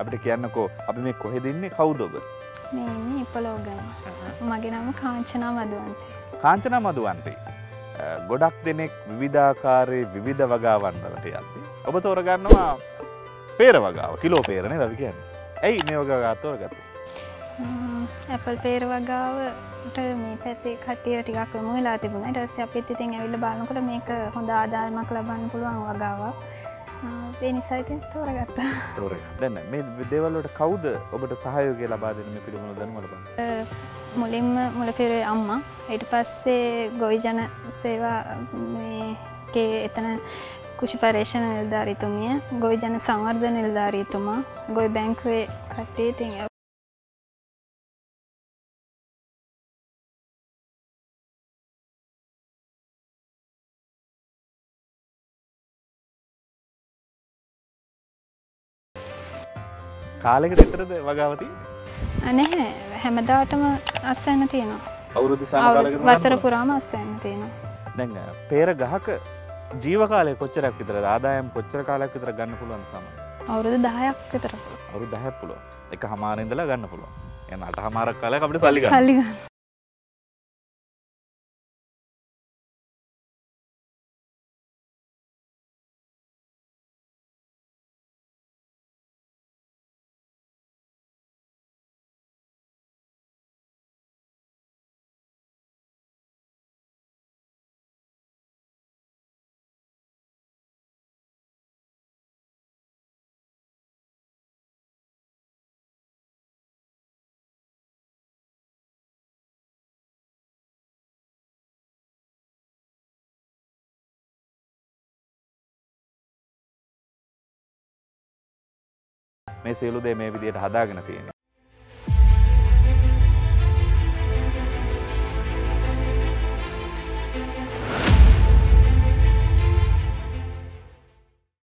අපිට කියන්නකෝ අපි මේ කොහෙද ඉන්නේ කවුද ඔබ? මේ ඉන්නේ ඉපලෝගම. මගේ නම කාංචනා මදුවන්තේ. කාංචනා මදුවන්තේ. ගොඩක් දෙනෙක් විවිධාකාරයේ විවිධ වගාවන් වලට යද්දී ඔබ තෝරගන්නවා peer වගාව. කිලෝ peer නේද අපි කියන්නේ. ඇයි මේ වගාව තෝරගත්තේ? ඇපල් peer වගාවට මේ පැත්තේ කට්ටිය ටිකක් යොමු වෙලා තිබුණා. ඊට පස්සේ අපිත් ඉතින් ඇවිල්ලා බලනකොට මේක හොඳ ආදායමක් ලබන්න පුළුවන් වගාවක්. ඒ නිසා ඉතින් තෝරගත්තා. දැන් මේ දේවල් වලට කවුද ඔබට සහයෝගය ලබා දෙන්නේ මේ පිළිබඳව දැනුම ලබන්න? මුලින්ම මුලපිරුවේ අම්මා. ඊට පස්සේ ගොවි ජන සේවා මේකේ එතන කෘෂි පරීක්ෂණ නිලධාරීතුමිය, ගොවි ජන සංවර්ධන නිලධාරීතුමා, ගොවි බැංකුවේ කට්ටිය ඉතින් කාලෙකට විතරද වගාව තියෙන්නේ? නැහැ හැමදාටම අස්වැන්න තියෙනවා. අවුරුදු සම කාලයකට වසර පුරාම අස්වැන්න තියෙනවා. දැන් peer ගහක ජීව කාලය කොච්චරක් විතරද? ආදායම් කොච්චර කාලයක් විතර ගන්න පුළුවන්ද සාමාන්‍යයෙන්? අවුරුදු 10ක් විතර. අවුරුදු 10ක් පුළුවන්. එකමාර ඉඳලා ගන්න පුළුවන්. يعني 8මාරක් කාලයක් අපිට සල්ලි ගන්න. සල්ලි ගන්න. මේ සියලු දේ මේ විදිහට හදාගෙන තියෙන්නේ.